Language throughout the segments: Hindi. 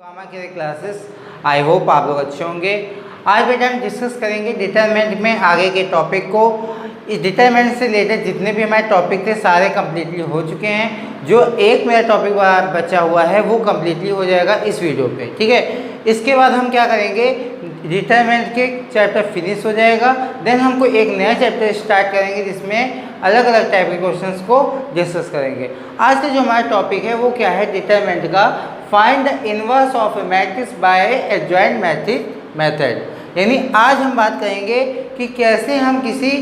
गामा के क्लासेस। आई होप आप लोग अच्छे होंगे। आज बेटा हम डिस्कस करेंगे डिटरमिनेंट में आगे के टॉपिक को। इस डिटरमिनेंट से रिलेटेड जितने भी हमारे टॉपिक थे सारे कम्प्लीटली हो चुके हैं। जो एक मेरा टॉपिक बचा हुआ है वो कम्प्लीटली हो जाएगा इस वीडियो पे, ठीक है। इसके बाद हम क्या करेंगे, डिटरमिनेंट के चैप्टर फिनिश हो जाएगा। देन हमको एक नया चैप्टर स्टार्ट करेंगे जिसमें अलग अलग टाइप के क्वेश्चंस को डिस्कस करेंगे। आज का जो हमारा टॉपिक है वो क्या है, डिटरमिनेंट का find the inverse of A matrix bye adjoint method. यानी आज हम बात करेंगे कि कैसे हम किसी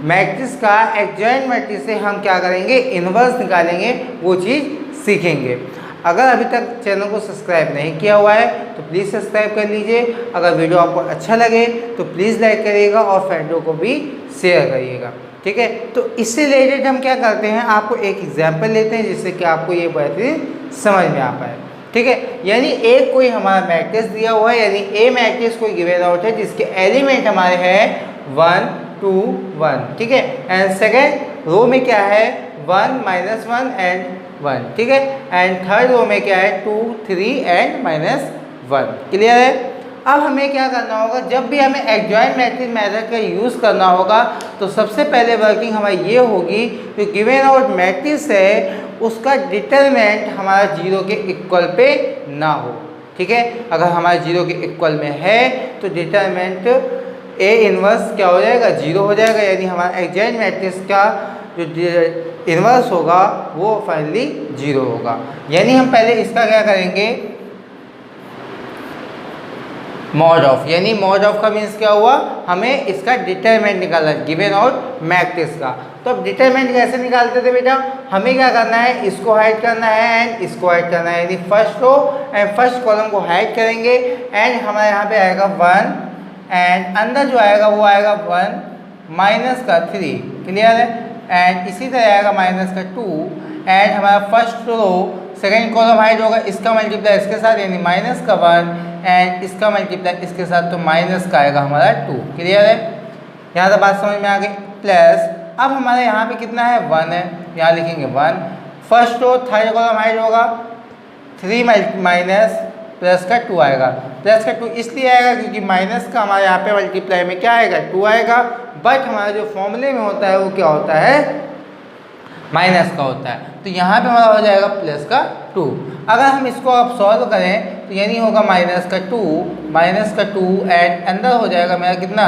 मैट्रिक्स का एडजॉइंट मैट्रिक्स से हम क्या करेंगे, इनवर्स निकालेंगे, वो चीज़ सीखेंगे। अगर अभी तक चैनल को सब्सक्राइब नहीं किया हुआ है तो प्लीज़ सब्सक्राइब कर लीजिए। अगर वीडियो आपको अच्छा लगे तो प्लीज़ लाइक करिएगा और फ्रेंडों को भी शेयर करिएगा, ठीक है। तो इससे रिलेटेड हम क्या करते हैं, आपको एक एग्जाम्पल लेते हैं जिससे कि आपको ये बेहतरीन समझ में आ पाए, ठीक है। यानी एक कोई हमारा मैट्रिक्स दिया हुआ है, यानी ए मैट्रिक्स कोई गिवन आउट है जिसके एलिमेंट हमारे हैं 1 2 1, ठीक है। एंड सेकेंड रो में क्या है 1 -1 एंड 1, ठीक है। एंड थर्ड रो में क्या है 2 3 एंड -1। क्लियर है। अब हमें क्या करना होगा, जब भी हमें एडजॉइंट मैट्रिक्स मेथड का यूज़ करना होगा तो सबसे पहले वर्किंग हमारी ये होगी कि गिवन आउट मैट्रिक्स है उसका डिटरमिनेंट हमारा 0 के इक्वल पे ना हो, ठीक है। अगर हमारा 0 के इक्वल में है तो डिटरमिनेंट ए इनवर्स क्या हो जाएगा, 0 हो जाएगा। यानी हमारा एडजॉइंट मैट्रिक्स का जो इनवर्स होगा वो फाइनली 0 होगा। यानी हम पहले इसका क्या करेंगे, मॉड ऑफ। यानी मॉड ऑफ का मीन्स क्या हुआ, हमें इसका डिटरमिनेंट निकालना है गिवन आउट मैट्रिक्स का। तो अब डिटरमिनेंट कैसे निकालते थे बेटा, हमें क्या करना है, इसको हाइड करना है एंड इसको हाइड करना है। यानी first row and first column को हाइड करेंगे एंड हमारे यहाँ पे आएगा 1 एंड अंदर जो आएगा वो आएगा 1 माइनस का 3, क्लियर है। एंड इसी तरह आएगा माइनस का 2 एंड हमारा first row second column hide होगा, इसका मल्टीप्लाई इसके साथ यानी माइनस का 1 एंड इसका मल्टीप्लाई इसके साथ तो माइनस का आएगा हमारा 2, क्लियर है। यहाँ तक बात समझ में आ गई। प्लस अब हमारे यहाँ पे कितना है 1 है, यहाँ लिखेंगे 1। First row third column hide होगा 3 माइनस प्लस का 2 आएगा। प्लस का 2 इसलिए आएगा क्योंकि माइनस का हमारे यहाँ पे मल्टीप्लाई में क्या आएगा 2 आएगा, बट हमारा जो फॉर्मूले में होता है वो क्या होता है, माइनस का होता है। तो यहाँ पे हमारा हो जाएगा प्लस का 2। अगर हम इसको अब सॉल्व करें तो यानी होगा माइनस का 2 एंड अंदर हो जाएगा मेरा कितना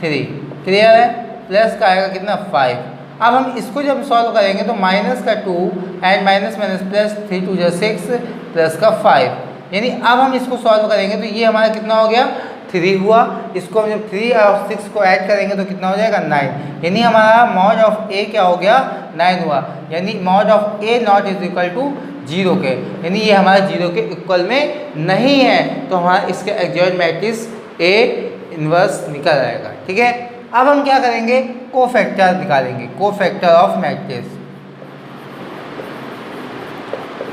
3, क्लियर है। प्लस का आएगा कितना 5। अब हम इसको जब सॉल्व करेंगे तो माइनस का 2 एंड माइनस माइनस प्लस 3 2 जा 6 प्लस का 5। यानी अब हम इसको सॉल्व करेंगे तो ये हमारा कितना हो गया 3 हुआ। इसको हम जब 3 और 6 को ऐड करेंगे तो कितना हो जाएगा 9। यानी हमारा मॉड ऑफ ए क्या हो गया 9 हुआ। यानी mod of A not is equal to 0 के, यानी ये हमारा 0 के इक्वल में नहीं है तो हमारा इसके एडजॉइंट मैट्रिक्स ए इनवर्स निकल आएगा, ठीक है। अब हम क्या करेंगे, कोफैक्टर निकालेंगे, cofactor of matrix.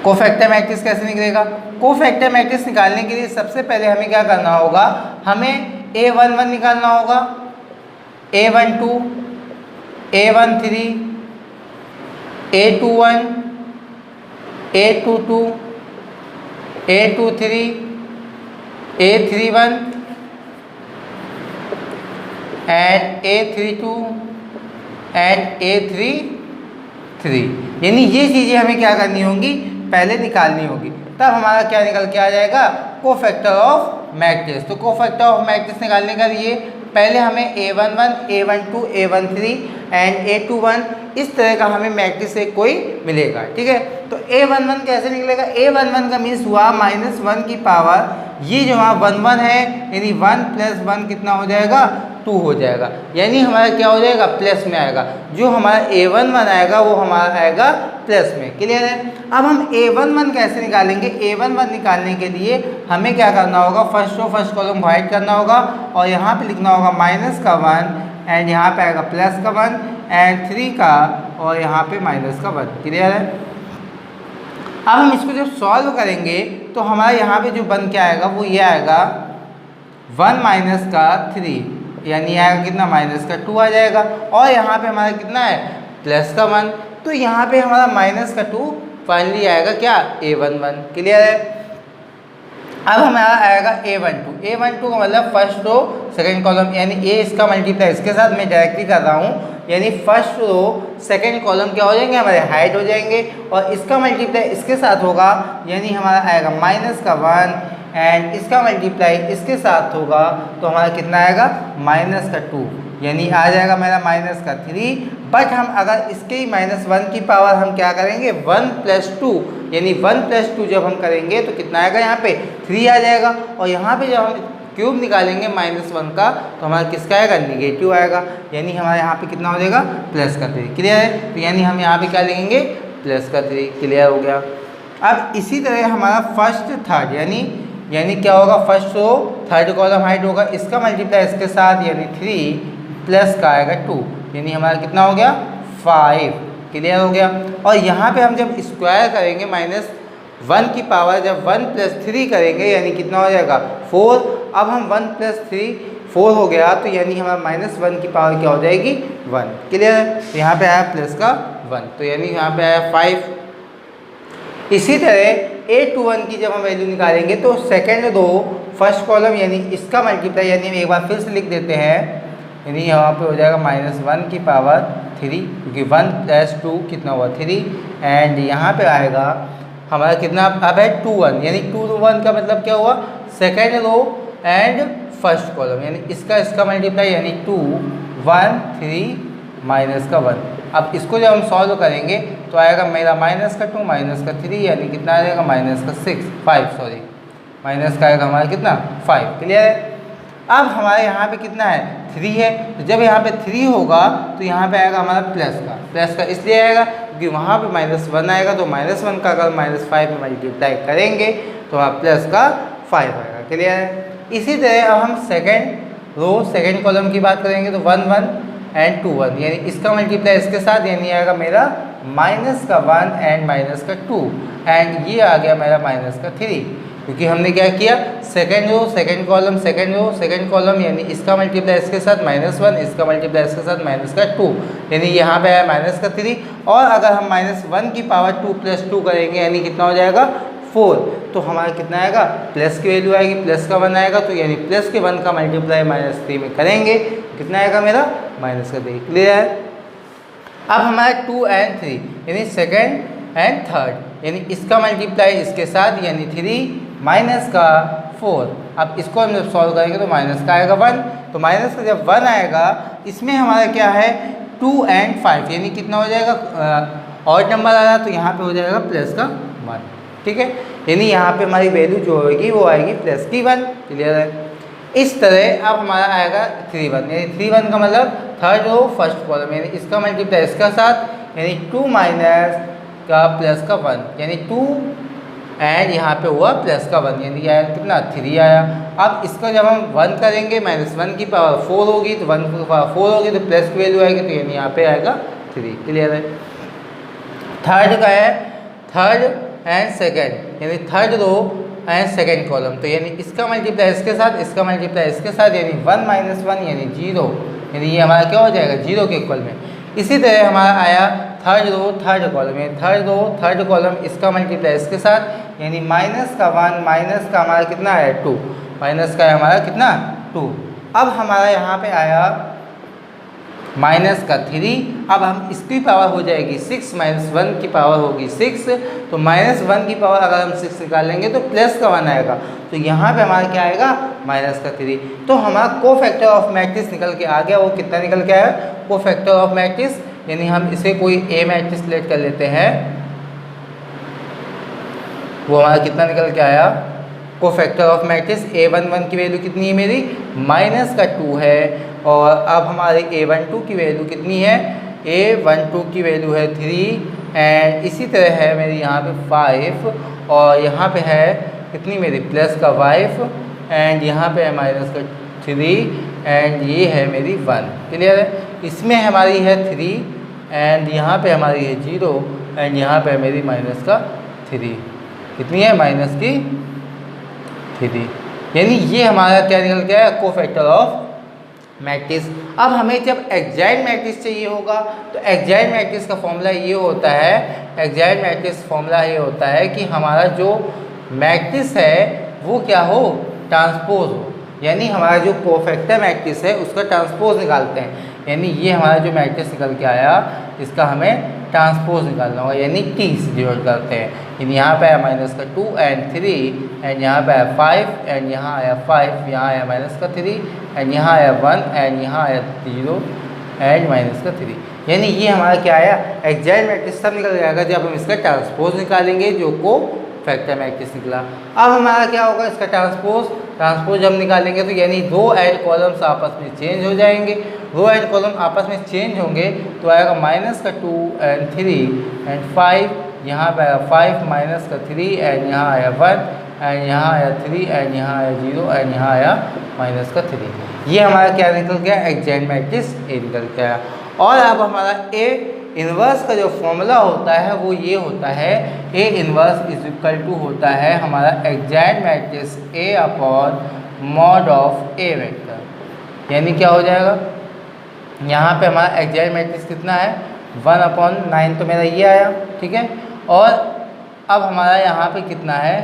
Cofactor matrix कैसे निकलेगा, कोफैक्टर मैट्रिक्स निकालने के लिए सबसे पहले हमें क्या करना होगा, हमें A11 निकालना होगा, A12 A13 A21 A22 A23 A31 and A32 and A33। यानी ये चीज़ें हमें क्या करनी होंगी, पहले निकालनी होगी, तब हमारा क्या निकल के आ जाएगा, कोफैक्टर ऑफ मैट्रिक्स। तो कोफैक्टर ऑफ मैट्रिक्स निकालने के लिए पहले हमें A11 A12 A13 and A21 इस तरह का हमें मैट्रिक्स से कोई मिलेगा, ठीक है। तो A11 कैसे निकलेगा, A11 का मीन्स हुआ -1 की पावर, ये जो वहाँ 1 1 है यानी 1 + 1 कितना हो जाएगा 2 हो जाएगा। यानी हमारा क्या हो जाएगा प्लस में आएगा, जो हमारा A11 आएगा वो हमारा आएगा प्लस में, क्लियर है। अब हम A11 कैसे निकालेंगे, A11 निकालने के लिए हमें क्या करना होगा, फर्स्ट रो फर्स्ट कॉलम को हाइड करना होगा और यहाँ पे लिखना होगा माइनस का 1 एंड यहाँ पे आएगा प्लस का 1 एंड 3 का और यहाँ पे माइनस का 1, क्लियर है। अब हम इसको जब सॉल्व करेंगे तो हमारा यहाँ पे जो बन के आएगा वो ये आएगा 1 माइनस का 3, यानी आएगा कितना माइनस का 2 आ जाएगा और यहाँ पे हमारा कितना है प्लस का 1। तो यहाँ पे हमारा माइनस का 2 फाइनली आएगा क्या A11, क्लियर है। अब हमारा आएगा A12 का मतलब फर्स्ट रो सेकंड कॉलम, यानी ए इसका मल्टीप्लाई इसके साथ मैं डायरेक्टली कर रहा हूँ, यानी फर्स्ट रो सेकंड कॉलम क्या हो जाएंगे, हमारे हाइट हो जाएंगे, और इसका मल्टीप्लाई इसके साथ होगा, यानी हमारा आएगा -1 एंड इसका मल्टीप्लाई इसके साथ होगा तो हमारा कितना आएगा -2, यानी आ जाएगा मेरा -3। बट हम अगर इसके ही -1 की पावर हम क्या करेंगे 1 + 2, यानी 1 + 2 जब हम करेंगे तो कितना आएगा यहाँ पे 3 आ जाएगा, और यहाँ पे जब हम क्यूब निकालेंगे -1 का तो हमारा किसका आएगा नेगेटिव आएगा, यानी हमारे यहाँ पे कितना हो जाएगा +3। क्लियर है, तो यानी हम यहाँ पे क्या लिखेंगे +3। क्लियर हो गया। अब इसी तरह हमारा फर्स्ट थर्ड यानी क्या होगा, first row third column hide होगा, इसका मल्टीप्लाई इसके साथ यानी 3 प्लस का आएगा 2, यानी हमारा कितना हो गया 5। क्लियर हो गया। और यहाँ पे हम जब स्क्वायर करेंगे -1 की पावर जब 1 + 3 करेंगे यानी कितना हो जाएगा 4। अब हम 1 + 3 4 हो गया, तो यानी हमारा -1 की पावर क्या हो जाएगी 1। क्लियर है, तो यहाँ पे आया प्लस का 1, तो यानी यहाँ पे आया 5। इसी तरह A21 की जब हम वैल्यू निकालेंगे तो सेकेंड रो फर्स्ट कॉलम यानी इसका मल्टीप्लाई, यानी हम एक बार फिर से लिख देते हैं, यानी यहाँ पे हो जाएगा -1 की पावर 3, क्योंकि 1 + 2 कितना हुआ 3, एंड यहाँ पे आएगा हमारा कितना अब है 21, यानी 21 का मतलब क्या हुआ second row and first column, यानी इसका मल्टीप्लाई यानी 2 1 3 -1। अब इसको जब हम सॉल्व करेंगे तो आएगा मेरा -2 -3, यानी कितना आ जाएगा -5 सॉरी माइनस का आएगा हमारा कितना 5। क्लियर है। अब हमारे यहाँ पे कितना है 3 है, तो जब यहाँ पे 3 होगा तो यहाँ पे आएगा हमारा प्लस का इसलिए आएगा क्योंकि वहाँ पे -1 आएगा, तो -1 का अगर -5 में मल्टीप्लाई करेंगे तो वहाँ प्लस का 5 आएगा। क्लियर है। इसी तरह अब हम सेकेंड रो सेकेंड कॉलम की बात करेंगे तो 1 1 एंड 2 1, यानी इसका मल्टीप्लाई इसके साथ यानी आएगा मेरा -1 एंड -2, एंड ये आ गया मेरा -3, क्योंकि हमने क्या किया सेकेंड रो सेकेंड कॉलम यानी इसका मल्टीप्लाई इसके साथ -1, इसका मल्टीप्लाई इसके साथ -2, यानी यहाँ पे आया -3। और अगर हम -1 की पावर 2 + 2 करेंगे यानी कितना हो जाएगा 4, तो हमारा कितना आएगा प्लस की वैल्यू आएगी, प्लस का 1 आएगा, तो यानी प्लस के 1 का मल्टीप्लाई -3 में करेंगे कितना आएगा मेरा -3। क्लियर है। अब हमारा 2 एंड 3 यानी सेकेंड एंड थर्ड, यानी इसका मल्टीप्लाई इसके साथ यानी 3 माइनस का 4। अब इसको हम जब सॉल्व करेंगे तो माइनस का आएगा 1, तो माइनस का जब 1 आएगा इसमें हमारा क्या है 2 एंड 5, यानी कितना हो जाएगा ऑड नंबर आ रहा तो यहाँ पे हो जाएगा प्लस का 1। ठीक है, यानी यहाँ पे हमारी वैल्यू जो होगी वो आएगी प्लस की 1। क्लियर है। इस तरह अब हमारा आएगा 3 1, यानी 3 1 का मतलब थर्ड रो फर्स्ट कॉलम, यानी इसका मल्टीप्लाई इसका साथ यानी 2 माइनस का प्लस का 1, यानी 2 एंड यहाँ पे हुआ प्लस का 1, यानी आया कितना 3 आया। अब इसका जब हम 1 करेंगे -1 की पावर 4 होगी, तो 1 की पावर 4 होगी तो प्लस की वैल्यू आएगी, तो यानी यहाँ पे आएगा 3। क्लियर है। थर्ड का है थर्ड एंड सेकेंड, यानी third row and second column, तो यानी इसका मल्टीप्लाई इसके साथ इसका मल्टीप्लाई इसके साथ यानी 1 - 1 यानी 0, यानी ये हमारा क्या हो जाएगा 0 के इक्वल में। इसी तरह हमारा आया थर्ड रो थर्ड कॉलम, यानी थर्ड रो थर्ड कॉलम इसका मल्टीप्लाई इसके साथ यानी -1 माइनस का हमारा कितना आया 2, माइनस का हमारा कितना 2। अब हमारा यहाँ पे आया -3, अब हम इसकी पावर हो जाएगी 6 -1 की पावर होगी 6, तो -1 की पावर अगर हम 6 निकालेंगे तो प्लस का 1 आएगा, तो यहाँ पे हमारा क्या आएगा -3। तो हमारा कोफैक्टर ऑफ मैट्रिक्स निकल के आ गया। वो कितना निकल के आया कोफैक्टर ऑफ मैट्रिक्स, यानी हम इसे कोई ए मैट्रिक्स सेलेक्ट कर लेते हैं, वो हमारा कितना निकल के आया कोफैक्टर ऑफ मैट्रिक्स A11 की वैल्यू कितनी है मेरी -2 है, और अब हमारे A12 की वैल्यू कितनी है A12 की वैल्यू है 3, एंड इसी तरह है मेरी यहाँ पे 5, और यहाँ पे है कितनी मेरी प्लस का 5, एंड यहाँ पे है -3, एंड ये है मेरी 1। क्लियर है। इसमें हमारी है 3, एंड यहाँ पे हमारी है 0, एंड यहाँ पे है मेरी -3, कितनी है -3, यानी ये हमारा क्या निकल गया है कोफैक्टर ऑफ मैट्रिक्स। अब हमें जब एग्जैक्ट मैट्रिक्स चाहिए होगा तो एग्जैक्ट मैट्रिक्स का फॉर्मूला ये होता है, एग्जैक्ट मैट्रिक्स फॉर्मूला ये होता है कि हमारा जो मैट्रिक्स है वो क्या हो, ट्रांसपोज हो, यानी हमारा जो कोफैक्टर मैट्रिक्स है उसका ट्रांसपोज निकालते हैं। यानी ये हमारा जो मैट्रिक्स निकल के आया इसका हमें ट्रांसपोज निकालना होगा, यानी टी से डिनोट करते हैं। यानी यहाँ पे आया -2 एंड 3 एंड यहाँ पे आया 5 एंड यहाँ आया 5, यहाँ आया -3 एंड यहाँ आया 1 एंड यहाँ आया 0 एंड -3। यानी ये हमारा क्या आया, एग्जैक्ट मैट्रिक्स तब निकल जाएगा जब हम इसका ट्रांसपोज निकालेंगे, जो को फैक्टर मैट्रिक्स निकला। अब हमारा क्या होगा, इसका ट्रांसपोज जब निकालेंगे तो यानी रो एंड कॉलम्स आपस में चेंज हो जाएंगे। रो एंड कॉलम आपस में चेंज होंगे तो आएगा -2 एंड 3 एंड 5, यहाँ पे आया 5 -3 एंड यहाँ आया 1 एंड यहाँ आया 3 एंड यहाँ आया 0 एंड यहाँ आया -3। ये हमारा क्या निकल गया, एग्जैक्ट मैट्रिक्स ए निकल के आया। और अब हमारा ए इन्वर्स का जो फॉर्मूला होता है वो ये होता है, A inverse is equal to होता है हमारा exact matrix A upon mod of A vector. यानी क्या हो जाएगा, यहाँ पे हमारा एग्जैक्ट मैट्रिक्स कितना है 1/9, तो मेरा ये आया, ठीक है। और अब हमारा यहाँ पे कितना है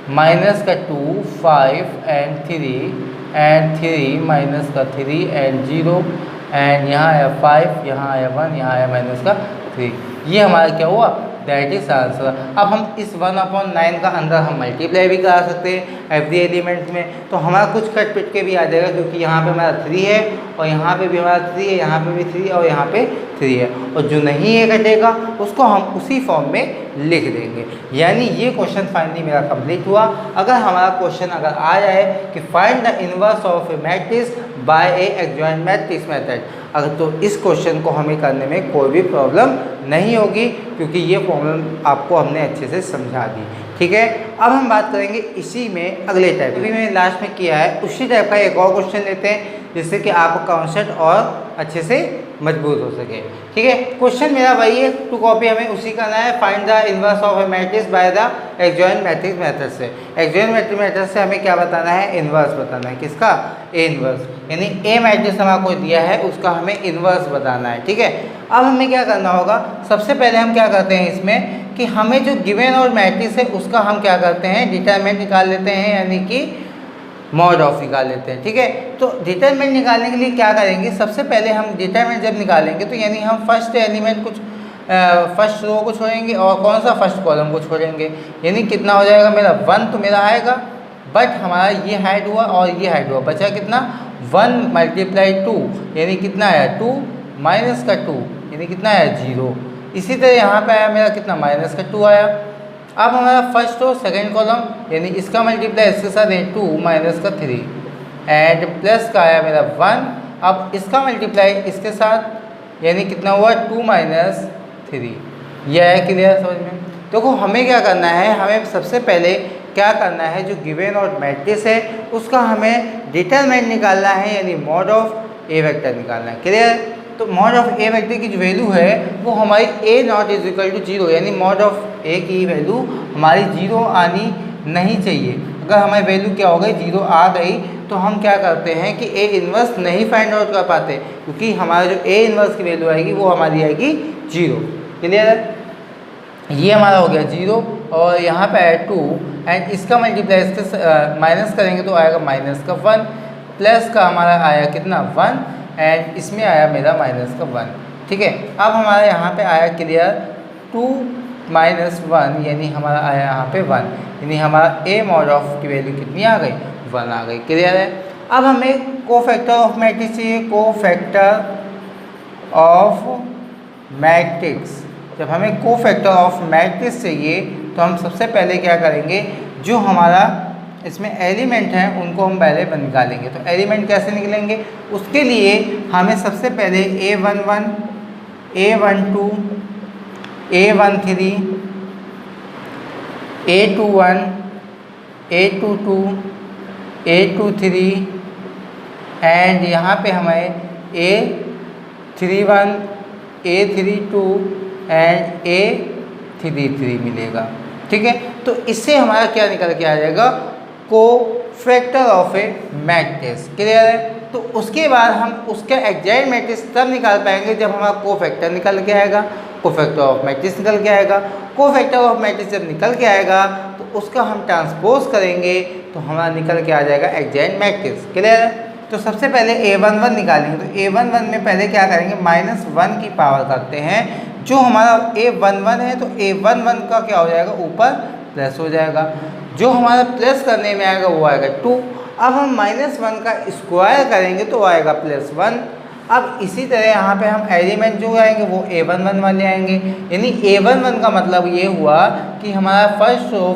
-2 5 एंड 3 एंड 3 -3 एंड 0 एंड यहाँ आया 5, यहाँ आया 1, यहाँ आया -3। ये हमारा क्या हुआ, दैट इज आंसर। अब हम इस 1/9 का अंदर हम मल्टीप्लाई भी करा सकते हैं एवरी एलिमेंट में, तो हमारा कुछ कट पिट के भी आ जाएगा, क्योंकि यहाँ पे हमारा 3 है और यहाँ पे भी हमारा 3 है, यहाँ पे भी 3 और यहाँ पे 3 है, और जो नहीं है कटेगा उसको हम उसी फॉर्म में लिख देंगे। यानी ये क्वेश्चन फाइनली मेरा कंप्लीट हुआ। अगर हमारा क्वेश्चन अगर आ जाए कि find the inverse of A matrix bye A adjoint matrix method, अगर तो इस क्वेश्चन को हमें करने में कोई भी प्रॉब्लम नहीं होगी, क्योंकि ये प्रॉब्लम आपको हमने अच्छे से समझा दी, ठीक है। अब हम बात करेंगे इसी में अगले टाइप, अभी मैंने लास्ट में किया है उसी टाइप का एक और क्वेश्चन लेते हैं, जिससे कि आपका कॉन्सेप्ट और अच्छे से मजबूत हो सके, ठीक है। क्वेश्चन मेरा वही है, टू कॉपी हमें उसी करना है, find the inverse of A matrix by the adjoint matrix method से। एडजॉइंट मैट्रिक्स मेथड से हमें क्या बताना है, इनवर्स बताना है, किसका, ए इनवर्स, यानी ए मैट्रिक्स हमारे को दिया है उसका हमें इनवर्स बताना है, ठीक है। अब हमें क्या करना होगा, सबसे पहले हम क्या करते हैं इसमें कि हमें जो गिवन और मैट्रिक्स है उसका हम क्या करते हैं, डिटरमिनेंट निकाल लेते हैं, यानी कि मॉड ऑफ निकाल लेते हैं, ठीक है। तो डिटरमिनेंट निकालने के लिए क्या करेंगे, सबसे पहले हम डिटरमिनेंट जब निकालेंगे तो यानी हम फर्स्ट एलिमेंट कुछ फर्स्ट रो को छोड़ेंगे और कौन सा फर्स्ट कॉलम को छोड़ेंगे, यानी कितना हो जाएगा मेरा 1 तो मेरा आएगा, बट हमारा ये हाइट हुआ और ये हाइट हुआ, बचा कितना 1 × 2, यानी कितना आया 2 -2, यानी कितना आया 0। इसी तरह यहाँ पे आया मेरा कितना -2 आया। अब हमारा फर्स्ट और सेकंड कॉलम, यानी इसका मल्टीप्लाई इसके साथ है 2 -3 एंड प्लस का आया मेरा 1। अब इसका मल्टीप्लाई इसके साथ, यानी कितना हुआ 2 -3। यह है क्लियर समझ में। देखो हमें क्या करना है, हमें सबसे पहले क्या करना है, जो गिवन और मैट्रिक्स है उसका हमें डिटरमिनेंट निकालना है, यानी मॉड ऑफ ए वेक्टर निकालना है, क्लियर। तो मॉड ऑफ ए वेक्टर की जो वैल्यू है वो हमारी ए नॉट इज इक्वल टू 0, यानी मॉड ऑफ ए की वैल्यू हमारी 0 आनी नहीं चाहिए। अगर हमारी वैल्यू क्या हो गई 0 आ गई तो हम क्या करते हैं कि ए इन्वर्स नहीं फाइंड आउट कर पाते, क्योंकि हमारा जो ए इन्वर्स की वैल्यू आएगी वो हमारी आएगी 0, क्लियर है। ये हमारा हो गया 0 और यहाँ पे आया 2 एंड इसका मल्टीप्लाई इसके माइनस करेंगे तो आएगा -1, प्लस का हमारा आया कितना 1 एंड इसमें आया मेरा -1, ठीक है। अब हमारा यहाँ पे आया क्लियर 2 -1, यानी हमारा आया यहाँ पे 1, यानी हमारा ए मॉड ऑफ की वैल्यू कितनी आ गई 1 आ गई, क्लियर है। अब हमें कोफैक्टर ऑफ मैट्रिक्स चाहिए, कोफैक्टर ऑफ मैट्रिक्स। जब हमें कोफैक्टर ऑफ मैट्रिक्स चाहिए तो हम सबसे पहले क्या करेंगे, जो हमारा इसमें एलिमेंट हैं उनको हम पहले निकालेंगे। तो एलिमेंट कैसे निकलेंगे, उसके लिए हमें सबसे पहले A11, A12, A13, A21, A22, A23 and यहाँ पे हमें A31, A32 एंड A33 मिलेगा, ठीक है। तो इससे हमारा क्या निकल के आ जाएगा, cofactor of A matrix, clear है। तो उसके बाद हम उसका एग्जैक्ट मैट्रिक्स तब निकाल पाएंगे जब हमारा कोफैक्टर निकल के आएगा, कोफैक्टर ऑफ मैट्रिक्स निकल के आएगा। कोफैक्टर ऑफ मैट्रिक्स जब निकल के आएगा तो उसका हम ट्रांसपोज करेंगे तो हमारा निकल के आ जाएगा एग्जैक्ट मैट्रिक्स। क्लियर है? तो सबसे पहले A11 निकालेंगे। तो A11 में पहले क्या करेंगे, -1 की पावर करते हैं। जो हमारा A11 है तो A11 का क्या हो जाएगा, ऊपर प्लस हो जाएगा। जो हमारा प्लस करने में आएगा वो आएगा 2। अब हम -1 का स्क्वायर करेंगे तो आएगा +1। अब इसी तरह यहाँ पे हम एलिमेंट जो आएंगे वो A11 वाले आएंगे। यानी A11 का मतलब ये हुआ कि हमारा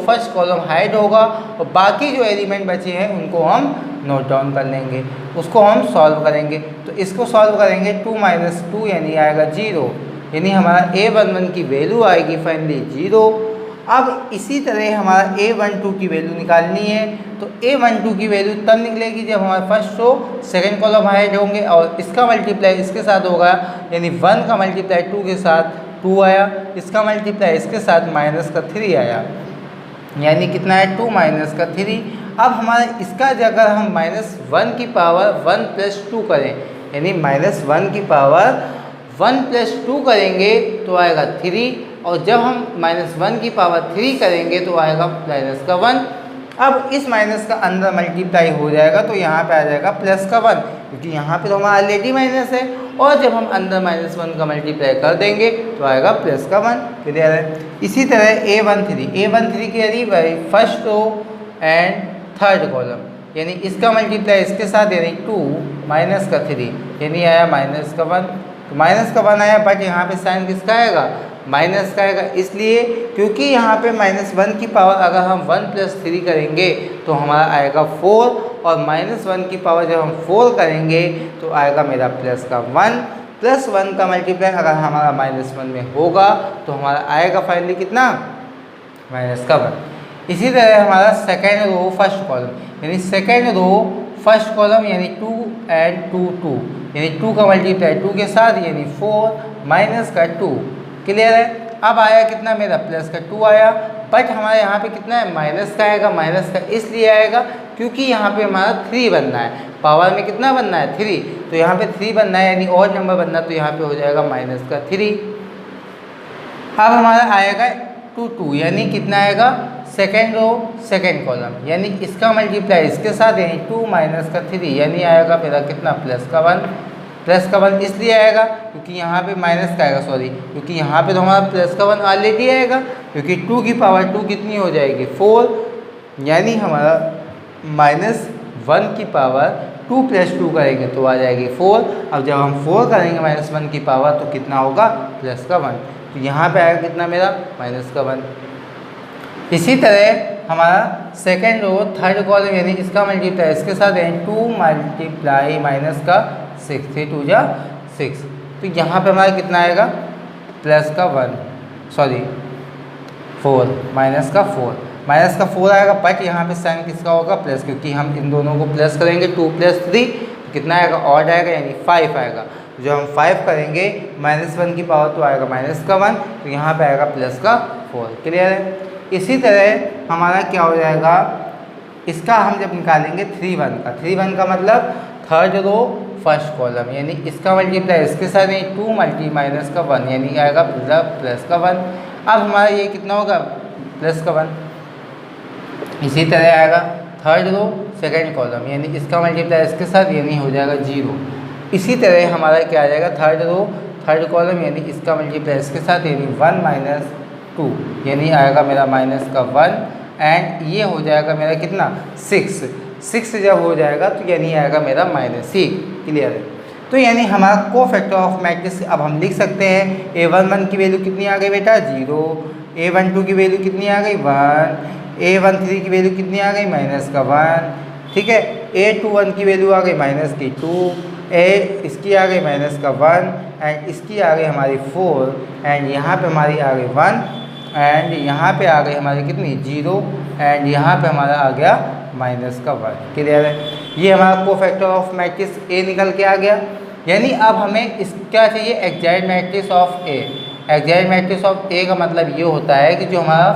फर्स्ट कॉलम हाइड होगा और बाकी जो एलिमेंट बचे हैं उनको हम नोट डाउन कर लेंगे, उसको हम सॉल्व करेंगे। तो इसको सॉल्व करेंगे 2 - 2 यानी आएगा 0, यानी हमारा A11 की वैल्यू आएगी फाइनली 0। अब इसी तरह हमारा A12 की वैल्यू निकालनी है। तो A12 की वैल्यू तब निकलेगी जब हमारे first row second column hide होंगे और इसका मल्टीप्लाई इसके साथ होगा, यानी 1 का मल्टीप्लाई 2 के साथ 2 आया, इसका मल्टीप्लाई इसके साथ -3 आया, यानी कितना है 2 - 3। अब हमारे इसका अगर हम -1 की पावर 1 + 2 करें, यानी -1 की पावर 1 + 2 करेंगे तो आएगा 3, और जब हम -1 की पावर 3 करेंगे तो आएगा -1। अब इस माइनस का अंदर मल्टीप्लाई हो जाएगा तो यहाँ पे आ जाएगा +1, क्योंकि यहाँ पे तो हमारा ऑलरेडी माइनस है, और जब हम अंदर -1 का मल्टीप्लाई कर देंगे तो आएगा +1। क्लियर है? इसी तरह A13 की यदि first row and third column, यानी इसका मल्टीप्लाई इसके साथ यानी 2 - 3 यानी आया -1। तो -1 आया, बट यहाँ पे साइन किसका आएगा, माइनस का आएगा। इसलिए क्योंकि यहाँ पे -1 की पावर अगर हम 1 + 3 करेंगे तो हमारा आएगा 4, और -1 की पावर जब हम 4 करेंगे तो आएगा मेरा +1। +1 का मल्टीप्लाई अगर हमारा -1 में होगा तो हमारा आएगा फाइनली कितना, -1। इसी तरह हमारा सेकेंड रो फर्स्ट कॉलम, यानी सेकेंड रो फर्स्ट कॉलम यानी 2 + 2 2, यानी 2 का मल्टीप्लाई 2 के साथ यानी 4 - 2। क्लियर है? अब आया कितना मेरा +2 आया, बट हमारे यहाँ पे कितना है, माइनस का आएगा। माइनस का इसलिए आएगा क्योंकि यहाँ पे हमारा 3 बनना है, पावर में कितना बनना है 3, तो यहाँ पे 3 बनना है, यानी और नंबर बनना है, तो यहाँ पे हो जाएगा -3। अब हमारा आएगा 2 2, यानी कितना आएगा, सेकेंड रो सेकेंड कॉलम, यानी इसका मल्टीप्लाई इसके साथ यानी 2 - 3, यानी आएगा मेरा कितना +1। +1 इसलिए आएगा क्योंकि यहाँ पे माइनस का आएगा, सॉरी, क्योंकि यहाँ पे तो हमारा +1 ऑलरेडी आएगा, क्योंकि 2 की पावर 2 कितनी हो जाएगी 4, यानी हमारा -1 की पावर 2 + 2 करेंगे तो आ जाएगी 4। अब जब हम 4 करेंगे -1 की पावर तो कितना होगा, +1। तो यहाँ पे आएगा कितना मेरा, -1। इसी तरह हमारा सेकेंड रो थर्ड कॉलम, यानी इसका मल्टीप्लाई इसके साथ यानी 2 - -6, 3 2 जा 6, तो यहाँ पे हमारा कितना आएगा, +1, सॉरी 4 -4 आएगा, बट यहाँ पे साइन किसका होगा, प्लस, क्योंकि हम इन दोनों को प्लस करेंगे 2 + 3 तो कितना आएगा, ऑड आएगा, यानी 5 आएगा। जो हम 5 करेंगे -1 की पावर तो आएगा -1, तो यहाँ पे आएगा +4। क्लियर है? इसी तरह हमारा क्या हो जाएगा, इसका हम जब निकालेंगे 3 1 का मतलब थर्ड रो फर्स्ट कॉलम, यानी इसका मल्टीप्लाई इसके साथ यानी 2 - -1, यानी आएगा +1। अब हमारा ये कितना होगा, +1। इसी तरह आएगा थर्ड रो सेकंड कॉलम, यानी इसका मल्टीप्लाई इसके साथ यानी हो जाएगा 0। इसी तरह हमारा क्या आ जाएगा, थर्ड रो थर्ड कॉलम, यानी इसका मल्टीप्लाई इसके साथ यानी 1 - 2, यानी आएगा मेरा -1, एंड ये हो जाएगा मेरा कितना 6 जब हो जाएगा तो यानी आएगा मेरा -6। क्लियर है? तो यानी हमारा कोफैक्टर ऑफ मैट्रिक्स अब हम लिख सकते हैं, A11 की वैल्यू कितनी आ गई बेटा 0, A12 की वैल्यू कितनी आ गई 1, A13 की वैल्यू कितनी आ गई -1, ठीक है, A21 की वैल्यू आ गई -2, इसकी आ गई -1, एंड इसकी आ गई हमारी 4, एंड यहाँ पे हमारी आ गई 1, एंड यहाँ पे आ गई हमारी कितनी 0, एंड यहाँ पे हमारा आ गया -1। क्लियर है? ये हमारा कोफैक्टर ऑफ मैट्रिक्स A निकल के आ गया। यानी अब हमें इस क्या चाहिए, exact matrix of A। Exact matrix of A का मतलब ये होता है कि जो हमारा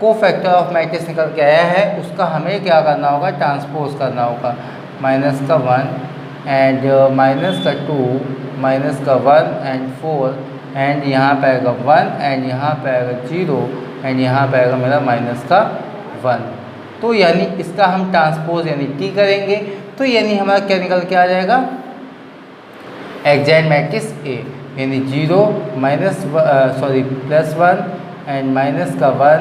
कोफैक्टर ऑफ मैट्रिक्स निकल के आया है उसका हमें क्या करना होगा, ट्रांसपोज करना होगा, -1 एंड -2 -1 एंड 4, एंड यहाँ पे आएगा 1, एंड यहाँ पे आएगा 0, एंड यहाँ पे आएगा मेरा 1। तो यानी इसका हम ट्रांसपोज यानी टी करेंगे तो यानी हमारा क्या निकल के आ जाएगा, एग्जैक्ट मैट्रिक्स ए, यानी 0 +1 एंड माइनस का 1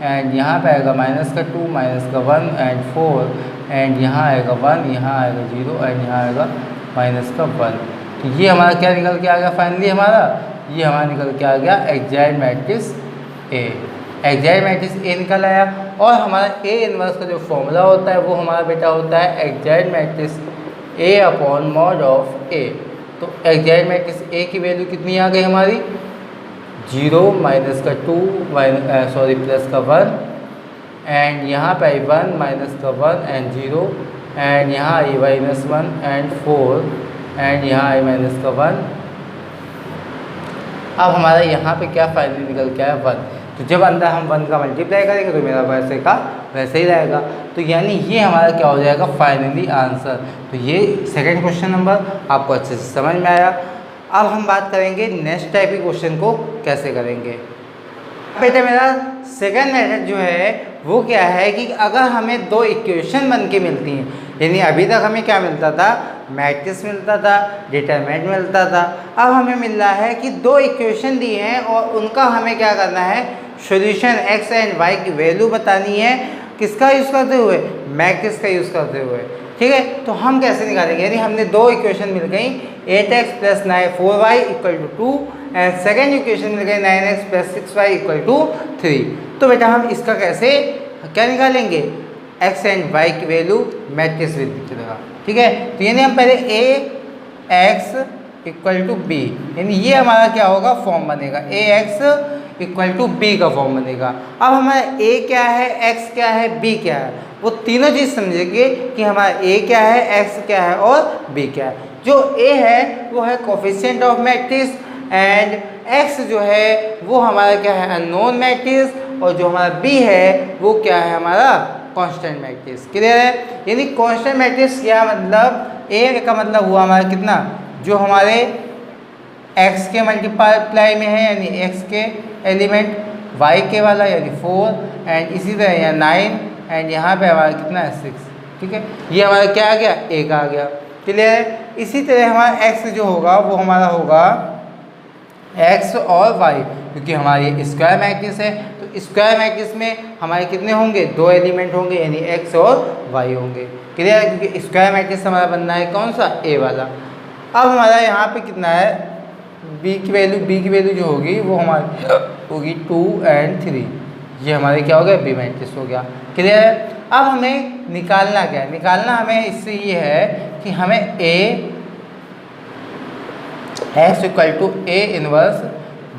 एंड यहाँ पे आएगा माइनस का 2 माइनस का 1 एंड 4 एंड यहाँ आएगा 1, यहाँ आएगा 0 एंड यहाँ आएगा माइनस का 1। तो ये हमारा क्या निकल के आ गया फाइनली, ये हमारा निकल के आ गया एग्जैक्ट मैट्रिक्स ए। एग्जैक्ट मैट्रिक्स ए निकल आया और हमारा ए इनवर्स का जो फॉर्मूला होता है वो हमारा बेटा होता है exact matrix A upon mod of A. तो एग्जैक्ट मैट्रिक्स ए की वैल्यू कितनी आ गई हमारी, 0 माइनस का 2 प्लस का 1 एंड यहाँ पे आई 1 माइनस का 1 एंड 0 एंड यहाँ आई -1 एंड 4 एंड यहाँ आई माइनस का 1। अब हमारा यहाँ पे क्या फाइनली निकल के आया 1। तो जब अंदर हम 1 का मल्टीप्लाई करेंगे तो मेरा वैसे का वैसे ही रहेगा। तो यानी ये हमारा क्या हो जाएगा फाइनली आंसर। तो ये सेकंड क्वेश्चन नंबर आपको अच्छे से समझ में आया। अब हम बात करेंगे नेक्स्ट टाइप के क्वेश्चन को कैसे करेंगे। बेटा मेरा सेकंड मेथड जो है वो क्या है कि अगर हमें दो इक्वेशन बन के मिलती हैं, यानी अभी तक हमें क्या मिलता था, मैट्रिक्स मिलता था, डिटरमिनेंट मिलता था। अब हमें मिल रहा है कि दो इक्वेशन दी हैं और उनका हमें क्या करना है, सॉल्यूशन x एंड y की वैल्यू बतानी है। किसका यूज़ करते हुए, मैट्रिक्स का यूज़ करते हुए। ठीक है, तो हम कैसे निकालेंगे, यानी हमने दो इक्वेशन मिल गई 8x + 4y = 2 and second equation मिल गई 9x + 6y = 3। तो बेटा हम इसका कैसे क्या निकालेंगे, x एंड y की वैल्यू मैट्रिक्स की तरह। ठीक है, तो यानी हम पहले ax = b, यानी ये हमारा क्या होगा फॉर्म बनेगा, ax = b का फॉर्म बनेगा। अब हमारा a क्या है, x क्या है, b क्या है, वो तीनों चीज़ समझेंगे कि हमारा a क्या है, x क्या है और b क्या है। जो a है वो है coefficient of matrix and x जो है वो हमारा क्या है, अननोन मैट्रिक्स, और जो हमारा b है वो क्या है, हमारा कांस्टेंट मैट्रिक्स। क्लियर है, यानी कांस्टेंट मैट्रिक्स क्या मतलब, a का मतलब हुआ हमारा कितना, जो हमारे x के मल्टीप्लाई में है यानी x के एलिमेंट, y के वाला यानी 4 एंड इसी तरह यहाँ 9 एंड यहाँ पे हमारा कितना है 6। ठीक है, ये हमारा क्या आ गया, a का आ गया। क्लियर है, इसी तरह हमारा x जो होगा वो हमारा होगा x और y, क्योंकि हमारी स्क्वायर मैट्रिक्स है तो स्क्वायर मैट्रिक्स में हमारे कितने होंगे, दो एलिमेंट होंगे यानी x और y होंगे। क्लियर है, क्योंकि स्क्वायर मैट्रिक्स हमारा बनना है कौन सा, a वाला। अब हमारा यहाँ पे कितना है, b की वैल्यू जो होगी वो हमारी होगी 2 एंड 3। ये हमारे क्या हो गया, b मैट्रिक्स हो गया। क्लियर है, अब हमें निकालना क्या है, निकालना हमें इससे ये है कि हमें x = a इनवर्स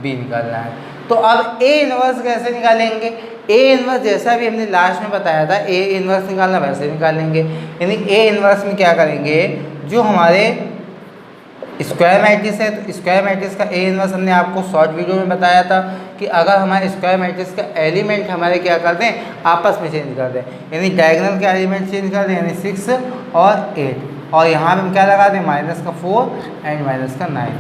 b निकालना है। तो अब a इनवर्स कैसे निकालेंगे, a इनवर्स जैसा भी हमने लास्ट में बताया था, a इनवर्स निकालना वैसे निकालेंगे। यानी a इनवर्स में क्या करेंगे, जो हमारे स्क्वायर मैट्रिक्स है तो स्क्वायर मैट्रिक्स का a इनवर्स हमने आपको शॉर्ट वीडियो में बताया था कि अगर हमारे स्क्वायर मैट्रिक्स का एलिमेंट हमारे क्या कर दें, आपस में चेंज कर दें, यानी डायगोनल के एलिमेंट चेंज कर दें, यानी 6 और 8, और यहाँ पे हम क्या लगा दें, -4 एंड -9।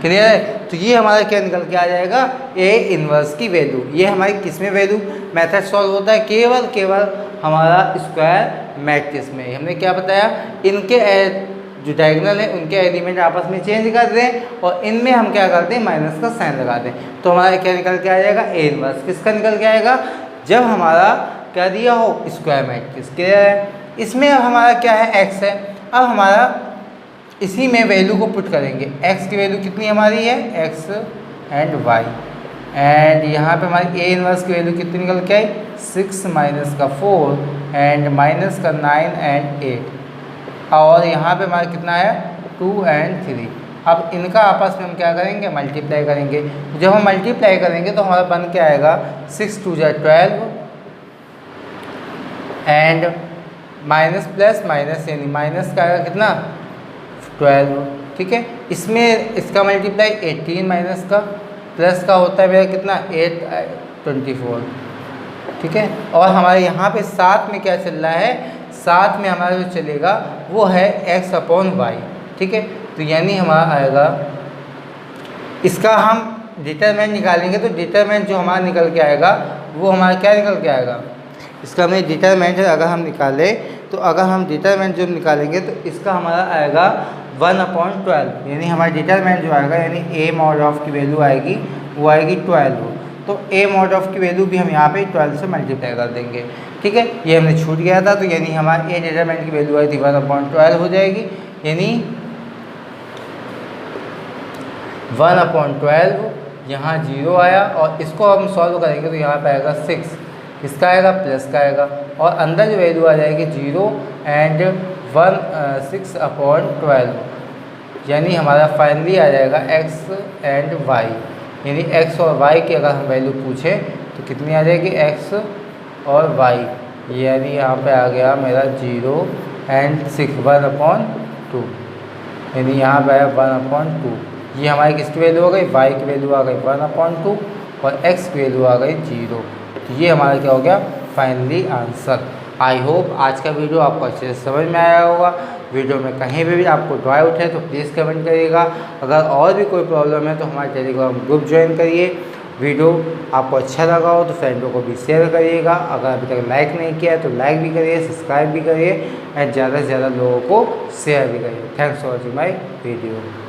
क्लियर है, तो ये हमारा क्या निकल के आ जाएगा, a इनवर्स की वैल्यू। ये हमारी किस में वैल्यू मेथड सॉल्व होता है, केवल हमारा स्क्वायर मैट्रिक्स में। हमने क्या बताया, इनके जो डायगोनल है उनके एलिमेंट आपस में चेंज कर दें और इनमें हम क्या करते हैं, माइनस का साइन लगा दें। तो हमारा क्या निकल के आ जाएगा, a इनवर्स। किसका निकल के आएगा, जब हमारा क्या दिया हो, स्क्वायर मैट्रिक्स। क्लियर है, इसमें हमारा क्या है, x है। अब हमारा इसी में वैल्यू को पुट करेंगे, x की वैल्यू कितनी हमारी है, x एंड y, एंड यहाँ पे हमारी a इनवर्स की वैल्यू कितनी निकल के आई, 6 -4 एंड -9 एंड 8, और यहाँ पे हमारा कितना है, 2 एंड 3। अब इनका आपस में हम क्या करेंगे, मल्टीप्लाई करेंगे। जब हम मल्टीप्लाई करेंगे तो हमारा बन के आएगा 6 2 = 12 एंड माइनस प्लस माइनस, यानी माइनस का आएगा कितना, 12। ठीक है, इसमें इसका मल्टीप्लाई 18 माइनस का, प्लस का होता है मेरा कितना, 8 24। ठीक है, और हमारे यहाँ पे साथ में क्या चल रहा है, साथ में हमारा जो चलेगा वो है x/y। ठीक है, तो यानी हमारा आएगा, इसका हम डिटरमिनेंट निकालेंगे तो डिटरमिनेंट जो हमारा निकल के आएगा वो हमारा क्या निकल के आएगा, इसका हमने डिटरमिनेंट अगर हम निकालें तो अगर हम डिटरमिनेंट जब निकालेंगे तो इसका हमारा आएगा 1/12, यानी हमारा डिटरमिनेंट जो आएगा यानी ए मॉड ऑफ की वैल्यू आएगी वो आएगी 12। तो ए मॉड ऑफ की वैल्यू भी हम यहाँ पे 12 से मल्टीप्लाई कर देंगे। ठीक है, ये हमने छूट गया था, तो यानी हमारा ए डिटरमिनेंट की वैल्यू आई थी 1/12 हो जाएगी, यानी 1/12 यहाँ 0 आया और इसको हम सॉल्व करेंगे तो यहाँ पे आएगा 6, इसका आएगा प्लस का आएगा और अंदर जो वैल्यू आ जाएगी 0 एंड 6/12, यानी हमारा फाइनली आ जाएगा x एंड y, यानी x और y की अगर हम वैल्यू पूछें तो कितनी आ जाएगी x और y, यानी यहाँ पे आ गया मेरा 0 एंड 6 1/2, यानी यहाँ पे आया 1/2। ये हमारी किसकी वैल्यू हो गई, y की वैल्यू आ गई 1/2 और x की वैल्यू आ गई 0। तो ये हमारा क्या हो गया फाइनली आंसर। आई होप आज का वीडियो आपको अच्छे से समझ में आया होगा। वीडियो में कहीं भी आपको डाउट है तो प्लीज़ कमेंट करिएगा। अगर और भी कोई प्रॉब्लम है तो हमारे टेलीग्राम ग्रुप ज्वाइन करिए। वीडियो आपको अच्छा लगा हो तो फ्रेंडों को भी शेयर करिएगा। अगर अभी तक लाइक नहीं किया है तो लाइक भी करिए, सब्सक्राइब भी करिए एंड ज़्यादा से ज़्यादा लोगों को शेयर भी करिए। Thanks for watching my video.